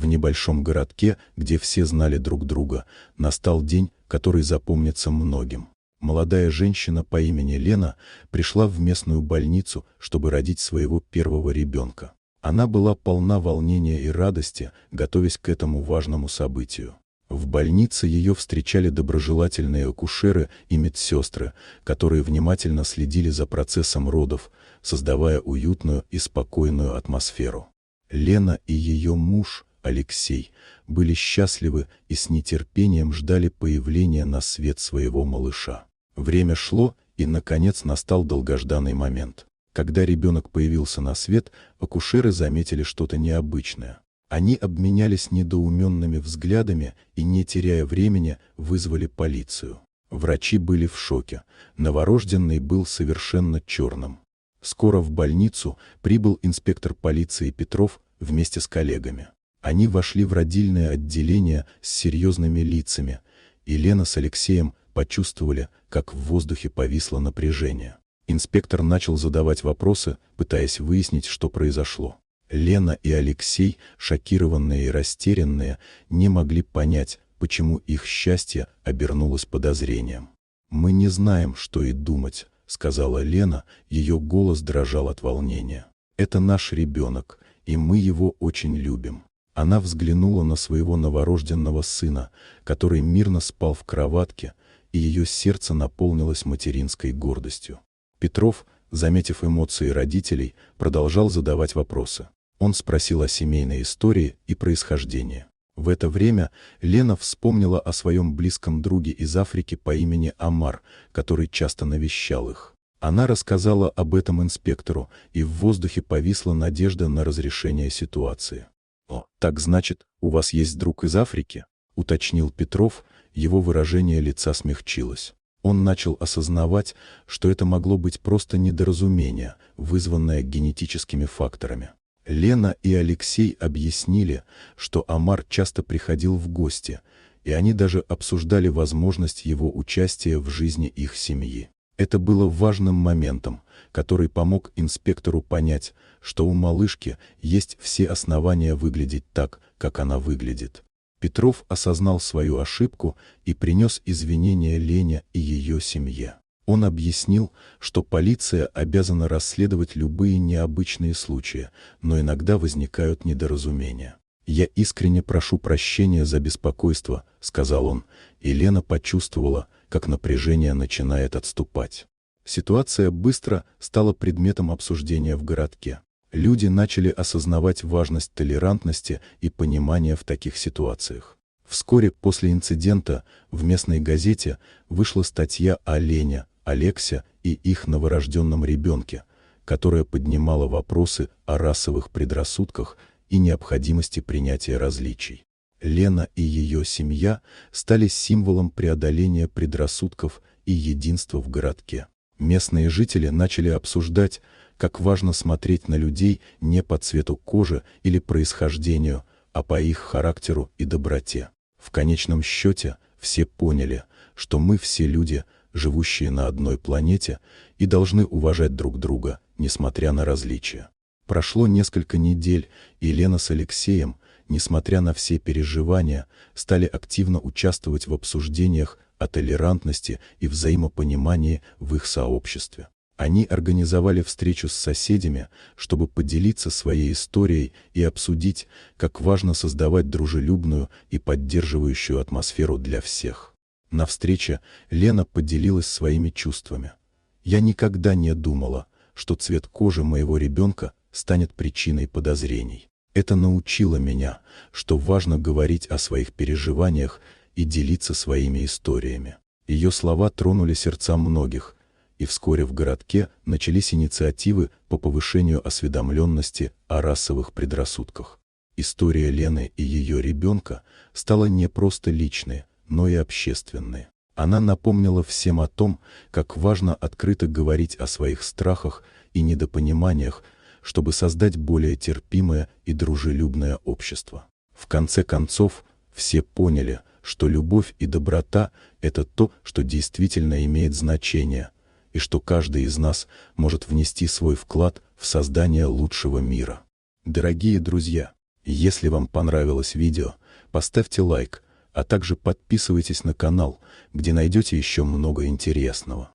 В небольшом городке, где все знали друг друга, настал день, который запомнится многим. Молодая женщина по имени Лена пришла в местную больницу, чтобы родить своего первого ребенка. Она была полна волнения и радости, готовясь к этому важному событию. В больнице ее встречали доброжелательные акушеры и медсестры, которые внимательно следили за процессом родов, создавая уютную и спокойную атмосферу. Лена и ее муж, Алексей, были счастливы и с нетерпением ждали появления на свет своего малыша. Время шло, и, наконец, настал долгожданный момент. Когда ребенок появился на свет, акушеры заметили что-то необычное. Они обменялись недоуменными взглядами и, не теряя времени, вызвали полицию. Врачи были в шоке. Новорожденный был совершенно черным. Скоро в больницу прибыл инспектор полиции Петров вместе с коллегами. Они вошли в родильное отделение с серьезными лицами, и Лена с Алексеем почувствовали, как в воздухе повисло напряжение. Инспектор начал задавать вопросы, пытаясь выяснить, что произошло. Лена и Алексей, шокированные и растерянные, не могли понять, почему их счастье обернулось подозрением. «Мы не знаем, что и думать», — сказала Лена, ее голос дрожал от волнения. «Это наш ребенок, и мы его очень любим». Она взглянула на своего новорожденного сына, который мирно спал в кроватке, и ее сердце наполнилось материнской гордостью. Петров, заметив эмоции родителей, продолжал задавать вопросы. Он спросил о семейной истории и происхождении. В это время Лена вспомнила о своем близком друге из Африки по имени Амар, который часто навещал их. Она рассказала об этом инспектору, и в воздухе повисла надежда на разрешение ситуации. «О, так значит, у вас есть друг из Африки?» — уточнил Петров, его выражение лица смягчилось. Он начал осознавать, что это могло быть просто недоразумение, вызванное генетическими факторами. Лена и Алексей объяснили, что Амар часто приходил в гости, и они даже обсуждали возможность его участия в жизни их семьи. Это было важным моментом, который помог инспектору понять, что у малышки есть все основания выглядеть так, как она выглядит. Петров осознал свою ошибку и принес извинения Лене и ее семье. Он объяснил, что полиция обязана расследовать любые необычные случаи, но иногда возникают недоразумения. «Я искренне прошу прощения за беспокойство», — сказал он, и Лена почувствовала, как напряжение начинает отступать. Ситуация быстро стала предметом обсуждения в городке. Люди начали осознавать важность толерантности и понимания в таких ситуациях. Вскоре после инцидента в местной газете вышла статья о Лене, Алексе и их новорожденном ребенке, которая поднимала вопросы о расовых предрассудках и необходимости принятия различий. Лена и ее семья стали символом преодоления предрассудков и единства в городке. Местные жители начали обсуждать, как важно смотреть на людей не по цвету кожи или происхождению, а по их характеру и доброте. В конечном счете все поняли, что мы все люди, живущие на одной планете, и должны уважать друг друга, несмотря на различия. Прошло несколько недель, и Лена с Алексеем, несмотря на все переживания, стали активно участвовать в обсуждениях о толерантности и взаимопонимании в их сообществе. Они организовали встречу с соседями, чтобы поделиться своей историей и обсудить, как важно создавать дружелюбную и поддерживающую атмосферу для всех. На встрече Лена поделилась своими чувствами. «Я никогда не думала, что цвет кожи моего ребенка станет причиной подозрений. Это научило меня, что важно говорить о своих переживаниях и делиться своими историями». Ее слова тронули сердца многих, и вскоре в городке начались инициативы по повышению осведомленности о расовых предрассудках. История Лены и ее ребенка стала не просто личной, но и общественной. Она напомнила всем о том, как важно открыто говорить о своих страхах и недопониманиях, чтобы создать более терпимое и дружелюбное общество. В конце концов, все поняли, что любовь и доброта – это то, что действительно имеет значение, и что каждый из нас может внести свой вклад в создание лучшего мира. Дорогие друзья, Если вам понравилось видео, поставьте лайк, а также подписывайтесь на канал, где найдете еще много интересного.